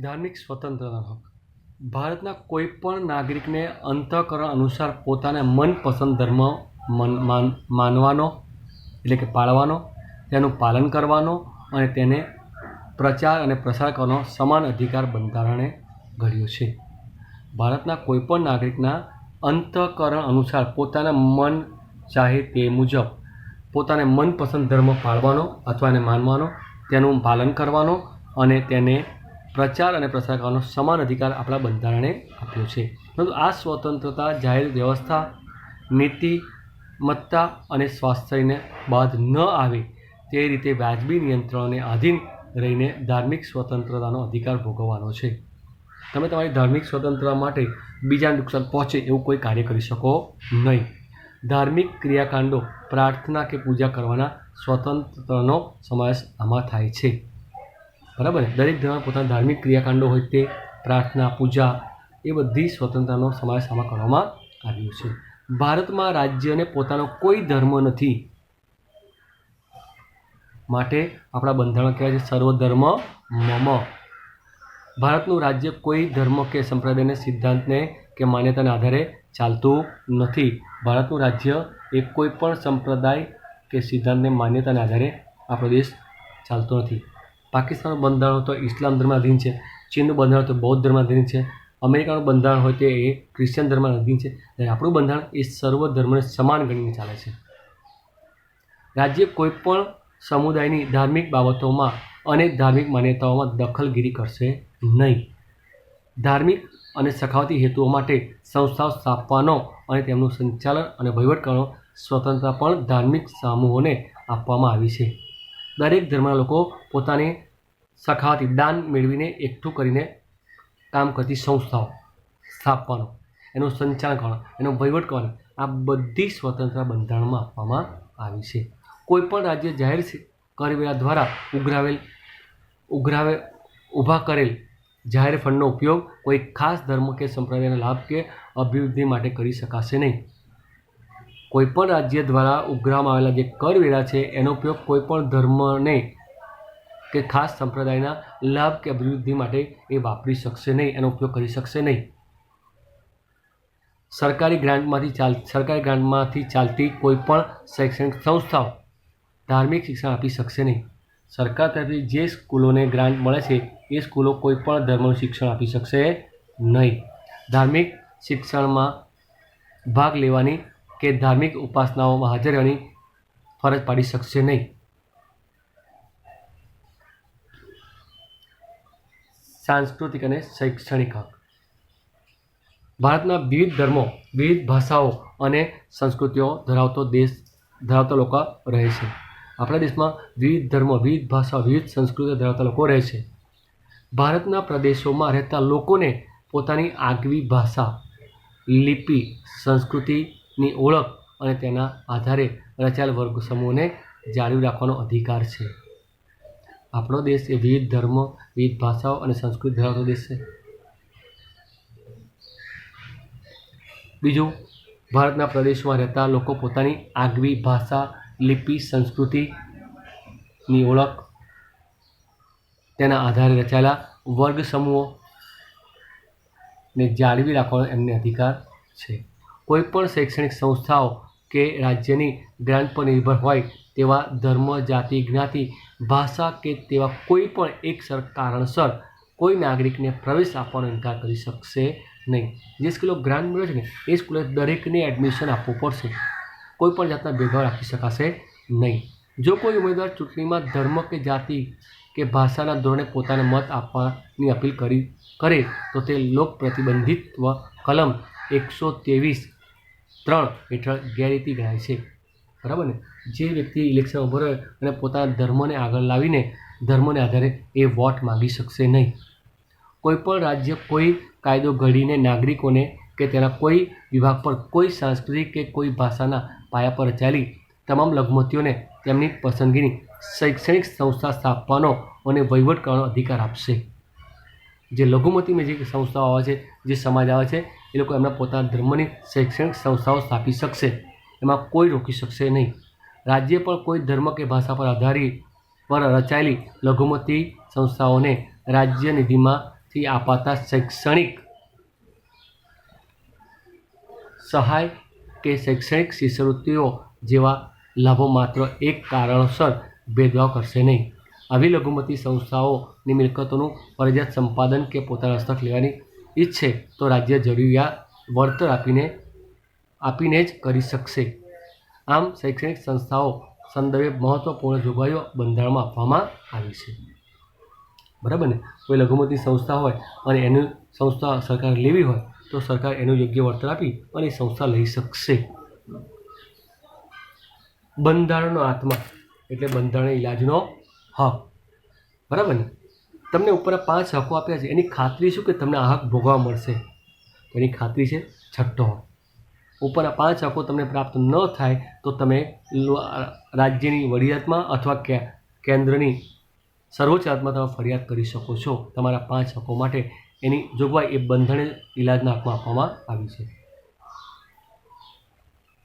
ધાર્મિક સ્વતંત્રતાનો હક ભારતના કોઈપણ નાગરિકને અંતઃકરણ અનુસાર પોતાના મનપસંદ ધર્મ માનવાનો એટલે કે પાળવાનો, તેનું પાલન કરવાનો અને તેને પ્રચાર અને પ્રસાર કરવાનો સમાન અધિકાર બંધારણે ઘડ્યો છે. ભારતના કોઈપણ નાગરિકના અંતઃકરણ અનુસાર પોતાના મન ચાહે તે મુજબ પોતાને મનપસંદ ધર્મ પાળવાનો અથવા એને માનવાનો, તેનું પાલન કરવાનો અને તેને પ્રચાર અને પ્રસાર કરવાનો સમાન અધિકાર આપણા બંધારણે આપ્યો છે. પરંતુ આ સ્વતંત્રતા જાહેર વ્યવસ્થા, નીતિમત્તા અને સ્વાસ્થ્યને બાદ ન આવે તે રીતે વાજબી નિયંત્રણોને આધીન રહીને ધાર્મિક સ્વતંત્રતાનો અધિકાર ભોગવવાનો છે. તમે તમારી ધાર્મિક સ્વતંત્રતા માટે બીજાને નુકસાન પહોંચે એવું કોઈ કાર્ય કરી શકો નહીં. ધાર્મિક ક્રિયાકાંડો, પ્રાર્થના કે પૂજા કરવાના સ્વતંત્રતાનો સમાવેશ આમાં થાય છે. બરાબર ને? દરેક ધર્મ પોતાના ધાર્મિક ક્રિયાકાંડો હોય તે પ્રાર્થના, પૂજા એ બધી સ્વતંત્રતાનો સમાવેશ આમાં કરવામાં આવ્યો છે. ભારતમાં રાજ્યને પોતાનો કોઈ ધર્મ નથી, માટે આપણા બંધારણમાં કહેવાય છે સર્વધર્મ મમ. ભારતનું રાજ્ય કોઈ ધર્મ કે સંપ્રદાયને, સિદ્ધાંતને કે માન્યતાના આધારે ચાલતું નથી. ભારતનું રાજ્ય એ કોઈ પણ સંપ્રદાય કે સિદ્ધાંતને માન્યતાના આધારે આપણો દેશ ચાલતો નથી. પાકિસ્તાનનું બંધારણ તો ઇસ્લામ ધર્મ અધીન છે, ચીનનું બંધારણ તો બૌદ્ધ ધર્મ અધીન છે, અમેરિકાનું બંધારણ હોય તે એ ક્રિશ્ચિયન ધર્મ અધીન છે. અને આપણું બંધારણ એ સર્વ ધર્મને સમાન ગણીને ચાલે છે. રાજ્ય કોઈ પણ સમુદાયની ધાર્મિક બાબતોમાં અને ધાર્મિક માન્યતાઓમાં દખલગીરી કરશે નહીં. ધાર્મિક અને સખાવતી હેતુઓ માટે સંસ્થાઓ સ્થાપવાનો અને તેમનું સંચાલન અને વહીવટ કરવાનો સ્વતંત્રતા પણ ધાર્મિક સમૂહોને આપવામાં આવી છે. દરેક ધર્મના લોકો પોતાની સખાવતી દાન મેળવીને એકઠું કરીને કામ કરતી સંસ્થાઓ સ્થાપવાનો, એનું સંચાલન કરવાનું, એનો વહીવટ કરવાનો, આ બધી સ્વતંત્રતા બંધારણમાં આપવામાં આવી છે. કોઈપણ રાજ્ય જાહેર કરવેરા દ્વારા ઊભા કરેલ જાહેર ફંડનો ઉપયોગ કોઈ ખાસ ધર્મ કે સંપ્રદાયના લાભ કે અભિવૃદ્ધિ માટે કરી શકાશે નહીં. કોઈપણ રાજ્ય દ્વારા ઉઘરાવવામાં આવેલા જે કરવેરા છે એનો ઉપયોગ કોઈપણ ધર્મને કે ખાસ સંપ્રદાયના લાભ કે અભિવૃદ્ધિ માટે એ વાપરી શકશે નહીં, એનો ઉપયોગ કરી શકશે નહીં. સરકારી ગ્રાન્ટમાંથી ચાલતી કોઈપણ શૈક્ષણિક સંસ્થાઓ ધાર્મિક શિક્ષણ આપી શકશે નહીં. સરકાર તરફથી જે સ્કૂલોને ગ્રાન્ટ મળે છે એ સ્કૂલો કોઈ પણ ધર્મનું શિક્ષણ આપી શકશે નહીં. ધાર્મિક શિક્ષણમાં ભાગ લેવાની કે ધાર્મિક ઉપાસનાઓમાં હાજર રહેવાની ફરજ પાડી શકશે નહીં. સાંસ્કૃતિક અને શૈક્ષણિક હક ભારતના વિવિધ ધર્મો, વિવિધ ભાષાઓ અને સંસ્કૃતિઓ ધરાવતા લોકો રહે છે. આપણા દેશમાં વિવિધ ધર્મો, વિવિધ ભાષાઓ, વિવિધ સંસ્કૃતિઓ ધરાવતા લોકો રહે છે. ભારતના પ્રદેશોમાં રહેતા લોકોને પોતાની આગવી ભાષા, લિપિ, સંસ્કૃતિની ઓળખ અને તેના આધારે રચાયેલ વર્ગ સમૂહોને જાળવી રાખવાનો અધિકાર છે. આપણો દેશ એ વિવિધ ધર્મો, વિવિધ ભાષાઓ અને સંસ્કૃતિ ધરાવતો દેશ છે. બીજું, ભારતના પ્રદેશોમાં રહેતા લોકો પોતાની આગવી ભાષા, લિપિ, સંસ્કૃતિની ઓળખ, તેના આધારે રચાયેલા વર્ગ સમૂહોને જાળવી રાખવાનો એમને અધિકાર છે. કોઈપણ શૈક્ષણિક સંસ્થાઓ કે રાજ્યની ગ્રાન્ટ પર નિર્ભર હોય તેવા ધર્મ, જાતિ, જ્ઞાતિ, ભાષા કે તેવા કોઈ પણ એક કારણસર કોઈ નાગરિકને પ્રવેશ આપવાનો ઇનકાર કરી શકશે નહીં. જે સ્કૂલો ગ્રાન્ટ મળે છે ને એ સ્કૂલે દરેકને એડમિશન આપવું પડશે. કોઈ પણ જાતના ભેદભાવ રાખી શકાશે નહીં. જો કોઈ ઉમેદવાર ચૂંટણીમાં ધર્મ કે જાતિ કે ભાષાના ધોરણે પોતાને મત આપવાની અપીલ કરે તો તે લોક પ્રતિબંધિત્વ કલમ 123(3) હેઠળ ગેરરીતિ ગણાય છે. બરાબર ને? જે વ્યક્તિ ઇલેક્શન ઉભો રહે અને પોતાના ધર્મને આગળ લાવીને ધર્મને આધારે એ વોટ માંગી શકશે નહીં. કોઈપણ રાજ્ય કોઈ કાયદો ઘડીને નાગરિકોને કે તેના કોઈ વિભાગ પર કોઈ સાંસ્કૃતિક કે કોઈ ભાષાના પાયા પર રચાયેલી તમામ લઘુમતીઓને તેમની પસંદગીની શૈક્ષણિક સંસ્થા સ્થાપવાનો અને વહીવટ કરવાનો અધિકાર આપશે. જે લઘુમતીમાં જે સંસ્થાઓ આવે છે, જે સમાજ આવે છે, એ લોકો એમના પોતાના ધર્મની શૈક્ષણિક સંસ્થાઓ સ્થાપી શકશે, એમાં કોઈ રોકી શકશે નહીં. રાજ્ય પણ કોઈ ધર્મ કે ભાષા પર રચાયેલી લઘુમતી સંસ્થાઓને રાજ્ય નિધિમાંથી થી અપાતા શૈક્ષણિક સહાય કે શૈક્ષણિક શિષ્યવૃત્તિઓ જેવા લાભો માત્ર એક કારણસર ભેદભાવ કરશે નહીં. આવી લઘુમતી સંસ્થાઓની મિલકતોનું ફરજિયાત સંપાદન કે પોતાના હસ્તક લેવાની ઈચ્છે તો રાજ્ય જરૂરિયાત વળતર આપીને જ કરી શકશે. આમ શૈક્ષણિક સંસ્થાઓ સંદર્ભે મહત્વપૂર્ણ જોગવાઈઓ બંધારણમાં આપવામાં આવી છે. બરાબર ને? કોઈ લઘુમતી સંસ્થા હોય અને એની સંસ્થા સરકાર લેવી હોય તો સરકાર એનું યોગ્ય વળતર આપી અને એ સંસ્થા લઈ શકશે. બંધારણનો આત્મા એટલે બંધારણ ઇલાજનો હક. બરાબર ને? તમને ઉપર 5 હકો આપ્યા છે, એની ખાતરી શું કે તમને આ હક ભોગવવા મળશે? એની ખાતરી છે છઠ્ઠો હક. ઉપરના 5 હકો તમને પ્રાપ્ત ન થાય તો તમે રાજ્યની વડી અદાલતમાં અથવા કેન્દ્રની સર્વોચ્ચ અદાલતમાં તમે ફરિયાદ કરી શકો છો. તમારા 5 હકો માટે એની જોગવાઈ એ બંધારણ ઇલાજના હકમાં આપવામાં આવી છે.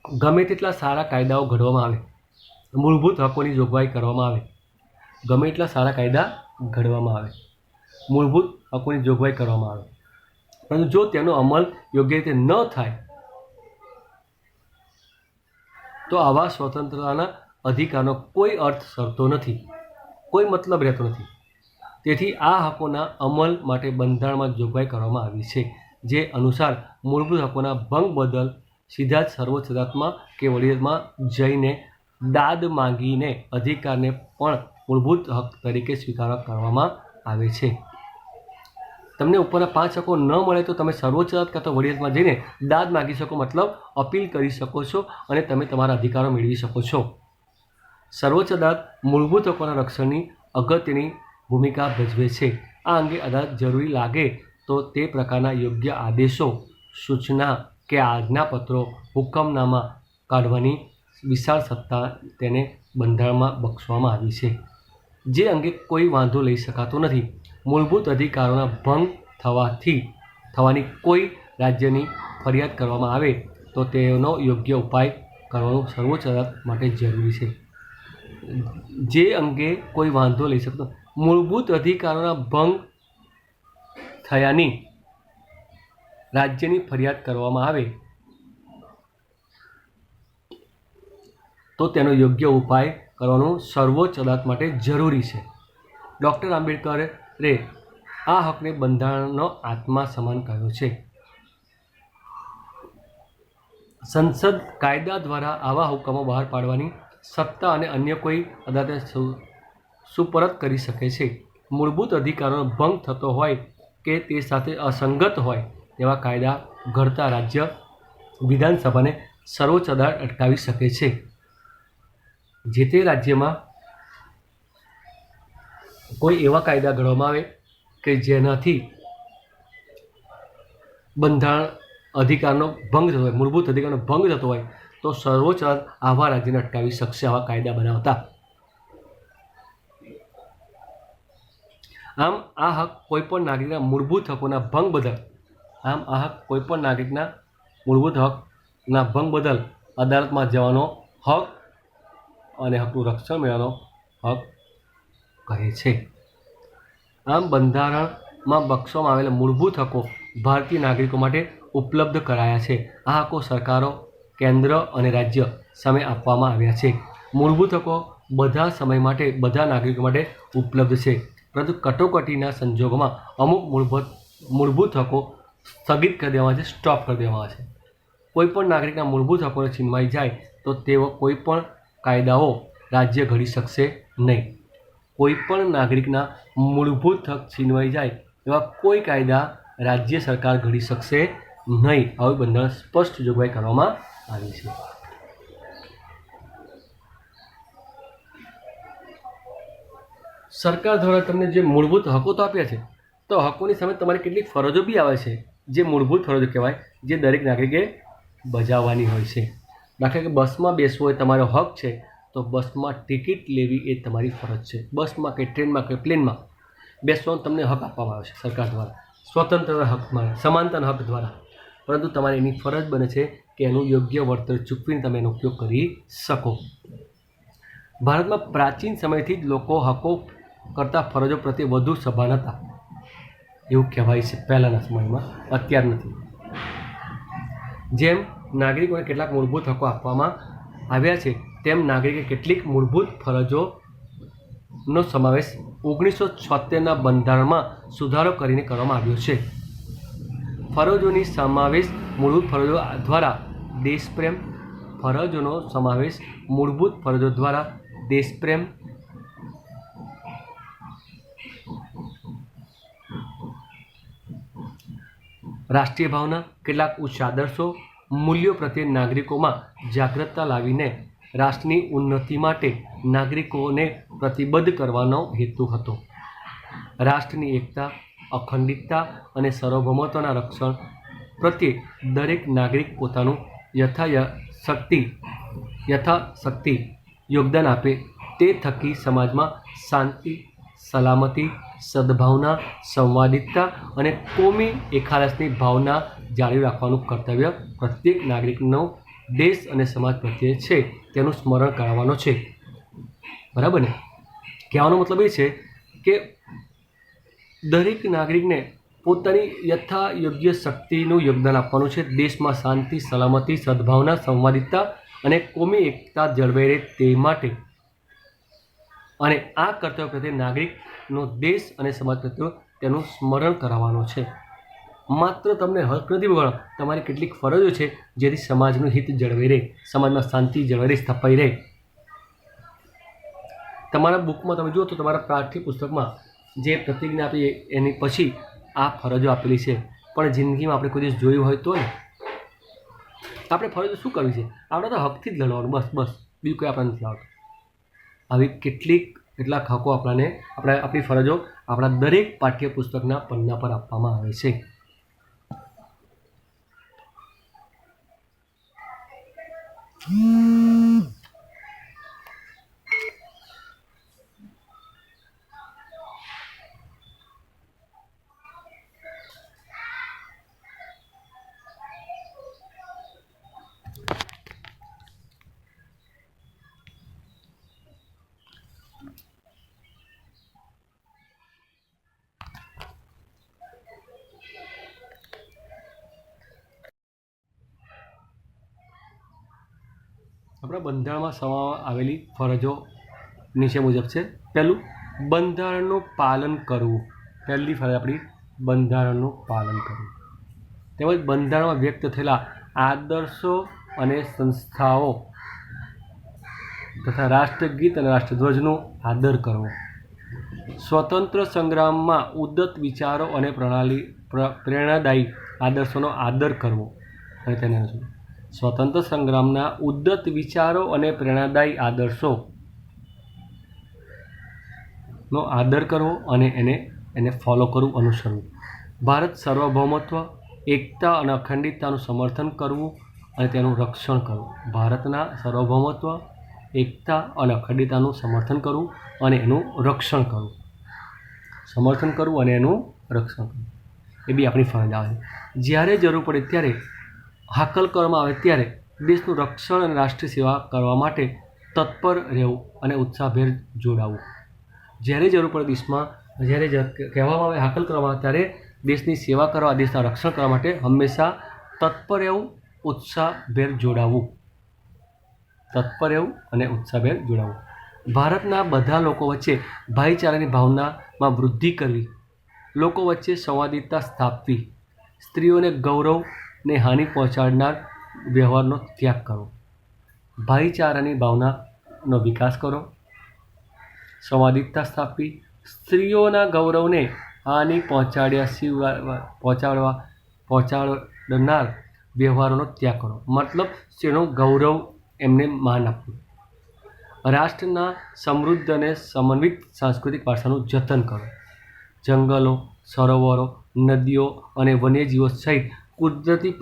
ગમે તેટલા સારા કાયદાઓ ઘડવામાં આવે, મૂળભૂત હકોની જોગવાઈ કરવામાં આવે, ગમે એટલા સારા કાયદા ઘડવામાં આવે, મૂળભૂત હકોની જોગવાઈ કરવામાં આવે, પરંતુ જો તેનો અમલ યોગ્ય રીતે ન થાય તો આવા સ્વતંત્રતાના અધિકારનો કોઈ અર્થ સરતો નથી, કોઈ મતલબ રહેતો નથી. તેથી આ હકોના અમલ માટે બંધારણમાં જોગવાઈ કરવામાં આવી છે, જે અનુસાર મૂળભૂત હકોના ભંગ બદલ સીધા જ સર્વોચ્ચ અદાલતમાં કે વડી અદાલતમાં જઈને દાદ માંગીને અધિકારને પણ મૂળભૂત હક તરીકે સ્વીકાર કરવામાં આવે છે. તમને ઉપરના 5 હકો ન મળે તો તમે સર્વોચ્ચ અદાલત કાં તો વડી અદાલતમાં જઈને દાદ માગી શકો, મતલબ અપીલ કરી શકો છો અને તમે તમારા અધિકારો મેળવી શકો છો. સર્વોચ્ચ અદાલત મૂળભૂત હકોના રક્ષણની અગત્યની ભૂમિકા ભજવે છે. આ અંગે અદાલત જરૂરી લાગે તો તે પ્રકારના યોગ્ય આદેશો, સૂચના કે આજ્ઞાપત્રો, હુકમનામા કાઢવાની વિશાળ સત્તા તેને બંધારણમાં બક્ષવામાં આવી છે. જે અંગે કોઈ વાંધો લઈ શકાતો નથી. મૂળભૂત અધિકારોના ભંગ થવાની કોઈ રાજ્યની ફરિયાદ કરવામાં આવે તો તેનો યોગ્ય ઉપાય કરવાનું સર્વોચ્ચ અદાલત માટે જરૂરી છે. જે અંગે કોઈ વાંધો લઈ શકતો, મૂળભૂત અધિકારોના ભંગ થયાની રાજ્યની ફરિયાદ કરવામાં આવે તો તેનો યોગ્ય ઉપાય કરવાનું સર્વોચ્ચ અદાલત માટે જરૂરી છે. ડૉક્ટર આંબેડકરે આ હકને બંધારણનો આત્મા સમાન કહ્યો છે. સંસદ કાયદા દ્વારા આવા હુકમો બહાર પાડવાની સત્તા અને અન્ય કોઈ અદાલતે સુપરત કરી શકે છે. મૂળભૂત અધિકારોનો ભંગ થતો હોય કે તે સાથે અસંગત હોય તેવા કાયદા ઘડતા રાજ્ય વિધાનસભાને સર્વોચ્ચ અદાલત અટકાવી શકે છે. જે તે રાજ્યમાં કોઈ એવા કાયદા ઘડવામાં આવે કે જેનાથી બંધારણ અધિકારનો ભંગ થતો હોય, મૂળભૂત અધિકારનો ભંગ થતો હોય તો સર્વોચ્ચ અદાલત આવા રાજ્યને અટકાવી શકશે આવા કાયદા બનાવતા. આમ આ હક કોઈપણ નાગરિકના મૂળભૂત હકોના ભંગ બદલ અદાલતમાં જવાનો હક અને હકનું રક્ષણ મેળવવાનો હક કહે છે. આમ બંધારણમાં બક્ષવામાં આવેલા મૂળભૂત હકો ભારતીય નાગરિકો માટે ઉપલબ્ધ કરાયા છે. આ હકો સરકારો, કેન્દ્ર અને રાજ્ય સામે આપવામાં આવ્યા છે. મૂળભૂત હકો બધા સમય માટે બધા નાગરિકો માટે ઉપલબ્ધ છે, પરંતુ કટોકટીના સંજોગોમાં અમુક મૂળભૂત હકો સ્થગિત કરી દેવામાં આવે છે, સ્ટોપ કરી દેવામાં આવે છે. કોઈપણ નાગરિકના મૂળભૂત હકોને છીનવાઈ જાય તો તેઓ કોઈપણ કાયદાઓ રાજ્ય ઘડી શકશે નહીં. કોઈપણ નાગરિકના મૂળભૂત હક છીનવાઈ જાય એવા કોઈ કાયદા રાજ્ય સરકાર ઘડી શકશે નહીં. આવી બંધારણ સ્પષ્ટ જોગવાઈ કરવામાં આવી છે. સરકાર દ્વારા તમને જે મૂળભૂત હકો તો આપ્યા છે, તો હકોની સામે તમારી કેટલીક ફરજો બી આવે છે, જે મૂળભૂત ફરજો કહેવાય, જે દરેક નાગરિકે બજાવવાની હોય છે. દાખલા કે બસમાં બેસવું એ તમારો હક છે, તો બસમાં ટિકિટ લેવી એ તમારી ફરજ છે. બસમાં કે ટ્રેનમાં કે પ્લેનમાં બેસવાનો તમને હક આપવામાં આવે છે સરકાર દ્વારા, સ્વતંત્ર હક દ્વારા, સમાનતાના હક દ્વારા. પરંતુ તમારે એની ફરજ બને છે કે એનું યોગ્ય વળતર ચૂકવીને તમે એનો ઉપયોગ કરી શકો. ભારતમાં પ્રાચીન સમયથી જ લોકો હકો કરતાં ફરજો પ્રત્યે વધુ સભાન હતા. એવું કહેવાય છે પહેલાંના સમયમાં, અત્યાર નથી. જેમ નાગરિકોને કેટલાક મૂળભૂત હકો આપવામાં આવ્યા છે તેમ નાગરિકે કેટલીક મૂળભૂત ફરજોનો સમાવેશ 1976ના બંધારણમાં સુધારો કરીને કરવામાં આવ્યો છે. ફરજોની સમાવેશ મૂળભૂત ફરજો દ્વારા દેશપ્રેમ, ફરજોનો સમાવેશ મૂળભૂત ફરજો દ્વારા દેશપ્રેમ, રાષ્ટ્રીય ભાવના, કેટલાક ઉચ્ચ આદર્શો, મૂલ્યો પ્રત્યે નાગરિકોમાં જાગૃતતા લાવીને રાષ્ટ્રની ઉન્નતિ માટે નાગરિકોને પ્રતિબદ્ધ કરવાનો હેતુ હતો. રાષ્ટ્રની એકતા, અખંડિતતા અને સાર્વભૌમત્વના રક્ષણ પ્રત્યે દરેક નાગરિક પોતાનું યથાશક્તિ યોગદાન આપે તે થકી સમાજમાં શાંતિ, સલામતી, સદભાવના, સંવાદિતા અને કોમી એખાદસની ભાવના જાળવી રાખવાનું કર્તવ્ય પ્રત્યેક નાગરિકનો દેશ અને સમાજ પ્રત્યે છે તેનું સ્મરણ કરાવવાનો છે. બરાબર ને? કહેવાનો મતલબ એ છે કે દરેક નાગરિકને પોતાની યોગ્ય શક્તિનું યોગદાન આપવાનું છે દેશમાં શાંતિ, સલામતી, સદભાવના, સંવાદિતા અને કોમી એકતા જળવાઈ રહે તે માટે. અને આ કર્તવ્ય પ્રત્યે નાગરિકનો દેશ અને સમાજ પ્રત્યે તેનું સ્મરણ કરાવવાનો છે. માત્ર તમને હક નથી બગાડો, તમારી કેટલીક ફરજો છે જેથી સમાજનું હિત જળવાઈ રહે, સમાજમાં શાંતિ જળવાઈ રહે, સ્થપાઈ રહે. તમારા બુકમાં તમે જુઓ તો તમારા પાઠ્યપુસ્તકમાં જે પ્રતિજ્ઞા આપી એની પછી આ ફરજો આપેલી છે. પણ જિંદગીમાં આપણે કોઈ દિવસ જોયું હોય તો ને આપણે ફરજો શું કરવી છે? આપણે તો હકથી જ લડવાનું, બસ બીજું કોઈ આપણે નથી આવતું. આવી કેટલાક હકો આપણી ફરજો આપણા દરેક પાઠ્યપુસ્તકના પન્ના પર આપવામાં આવે છે. આપણા બંધારણમાં સમાવવામાં આવેલી ફરજો નીચે મુજબ છે. પહેલું, બંધારણનું પાલન કરવું. પહેલી ફરજ આપણી બંધારણનું પાલન કરવું. તેમજ બંધારણમાં વ્યક્ત થયેલા આદર્શો અને સંસ્થાઓ તથા રાષ્ટ્રગીત અને રાષ્ટ્રધ્વજનો આદર કરવો. સ્વતંત્ર સંગ્રામમાં ઉદ્ધત વિચારો અને પ્રેરણાદાયી આદર્શોનો આદર કરવો. અને તેને સ્વતંત્ર સંગ્રામના ઉદ્ધત વિચારો અને પ્રેરણાદાયી આદર્શોનો આદર કરવો અને એને ફોલો કરવું, અનુસરવું. ભારત સાર્વભૌમત્વ, એકતા અને અખંડિતતાનું સમર્થન કરવું અને તેનું રક્ષણ કરવું. ભારતના સાર્વભૌમત્વ, એકતા અને અખંડિતતાનું સમર્થન કરવું અને એનું રક્ષણ કરવું. સમર્થન કરવું અને એનું રક્ષણ કરવું એ બી આપણી ફરજ આવે. જ્યારે જરૂર પડે ત્યારે, હાકલ કરવામાં આવે ત્યારે દેશનું રક્ષણ અને રાષ્ટ્રીય સેવા કરવા માટે તત્પર રહેવું અને ઉત્સાહભેર જોડાવું. જ્યારે જરૂર પડે દેશમાં, જ્યારે કહેવામાં આવે, હાકલ કરવામાં આવે ત્યારે દેશની સેવા કરવા, દેશના રક્ષણ કરવા માટે હંમેશા તત્પર રહેવું, ઉત્સાહભેર જોડાવું. ભારતના બધા લોકો વચ્ચે ભાઈચારાની ભાવનામાં વૃદ્ધિ કરવી. લોકો વચ્ચે સંવાદિતા સ્થાપવી. સ્ત્રીઓને ગૌરવને હાનિ પહોંચાડનાર વ્યવહારનો ત્યાગ કરો. ભાઈચારાની ભાવનાનો વિકાસ કરો. સંવાદિતા સ્થાપવી. સ્ત્રીઓના ગૌરવને હાનિ પહોંચાડનાર વ્યવહારોનો ત્યાગ કરો. મતલબ સ્ત્રીનું ગૌરવ, એમને માન આપવું. રાષ્ટ્રના સમૃદ્ધ અને સમન્વિત સાંસ્કૃતિક વારસાનું જતન કરો. જંગલો, સરોવરો, નદીઓ અને વન્યજીવો સહિત કુદરતી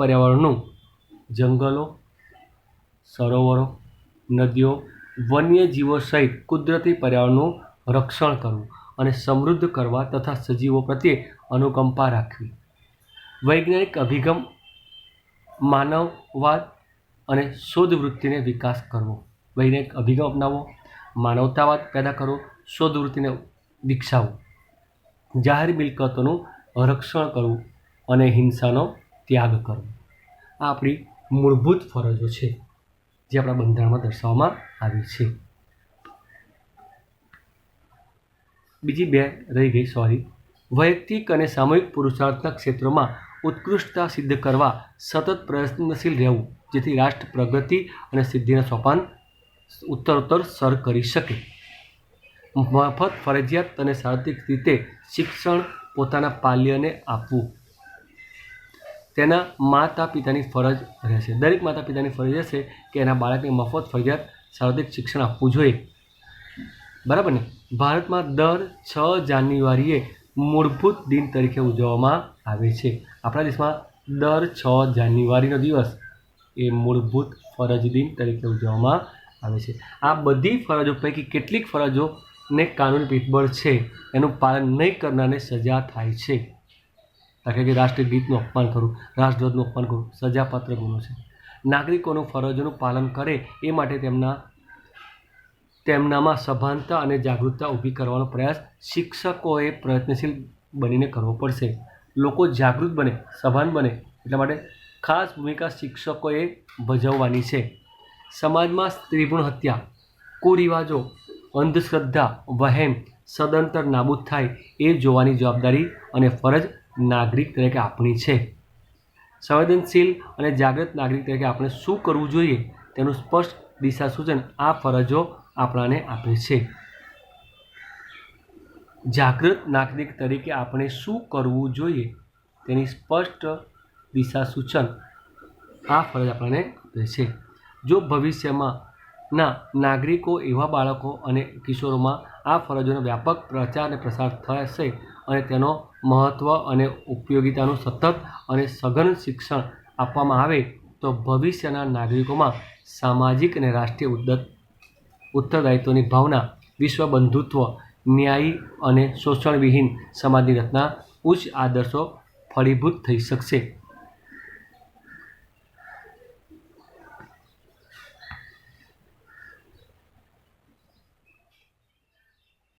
પર્યાવરણનું રક્ષણ કરવું અને સમૃદ્ધ કરવા તથા સજીવો પ્રત્યે અનુકંપા રાખવી. વૈજ્ઞાનિક અભિગમ, માનવવાદ અને શોધ વૃત્તિને વિકાસ કરવો. વૈજ્ઞાનિક અભિગમ અપનાવવો, માનવતાવાદ પેદા કરવો, શોધ વૃત્તિને વિકસાવવું. જાહેર મિલકતોનું રક્ષણ કરવું અને હિંસાનો ત્યાગ કરવો. આ આપણી મૂળભૂત ફરજો છે જે આપણા બંધારણમાં દર્શાવવામાં આવી છે. બીજી બે રહી ગઈ, સોરી. વૈયક્તિક અને સામૂહિક પુરુષાર્થના ક્ષેત્રોમાં ઉત્કૃષ્ટતા સિદ્ધ કરવા સતત પ્રયત્નશીલ રહેવું, જેથી રાષ્ટ્ર પ્રગતિ અને સિદ્ધિના સોપાન ઉત્તરોત્તર સર કરી શકે. મફત, ફરજિયાત અને સાર્વત્રિક રીતે શિક્ષણ પોતાના પાલ્યને આપવું તેના માતા પિતાની ફરજ રહેશે. દરેક માતા પિતાની ફરજ રહેશે કે એના બાળકને મફત, ફરજિયાત, સાર્વત્રિક શિક્ષણ આપવું જોઈએ. બરાબર ને? ભારતમાં દર 6 જાન્યુઆરીએ મૂળભૂત દિન તરીકે ઉજવવામાં આવે છે. આપણા દેશમાં દર 6 જાન્યુઆરીનો દિવસ એ મૂળભૂત ફરજ દિન તરીકે ઉજવવામાં આવે છે. આ બધી ફરજો પૈકી કેટલીક ફરજોને કાનૂની પીઠબળ છે, એનું પાલન નહીં કરનારને સજા થાય છે. દાખલા કે રાષ્ટ્રીય ગીતનું અપમાન કરવું, રાષ્ટ્રધ્વજનું અપમાન કરવું સજાપાત્ર ગુનો છે. નાગરિકોનું ફરજોનું પાલન કરે એ માટે તેમનામાં સભાનતા અને જાગૃતતા ઊભી કરવાનો પ્રયાસ શિક્ષકોએ પ્રયત્નશીલ બનીને કરવો પડશે. લોકો જાગૃત બને, સભાન બને, એટલા માટે ખાસ ભૂમિકા શિક્ષકોએ ભજવવાની છે. સમાજમાં સ્ત્રીભ્રૂણ હત્યા, કુરિવાજો, અંધશ્રદ્ધા, વહેમ સદંતર નાબૂદ થાય એ જોવાની જવાબદારી અને ફરજ નાગરિક તરીકે આપણી છે. સંવેદનશીલ અને જાગૃત નાગરિક તરીકે આપણે શું કરવું જોઈએ તેનું સ્પષ્ટ દિશા સૂચન આ ફરજો આપણાને આપે છે. જાગૃત નાગરિક તરીકે આપણે શું કરવું જોઈએ તેની સ્પષ્ટ દિશા સૂચન આ ફરજ આપણને આપે છે. જો ભવિષ્યમાં નાગરિકો એવા બાળકો અને કિશોરોમાં આ ફરજોનો વ્યાપક પ્રચાર અને પ્રસાર થશે અને તેનો મહત્ત્વ અને ઉપયોગિતાનું સતત અને સઘન શિક્ષણ આપવામાં આવે તો ભવિષ્યના નાગરિકોમાં સામાજિક અને રાષ્ટ્રીય ઉત્તરદાયિત્વની ભાવના, વિશ્વ બંધુત્વ, ન્યાયી અને શોષણવિહીન સમાજની રચના, ઉચ્ચ આદર્શો ફળીભૂત થઈ શકશે.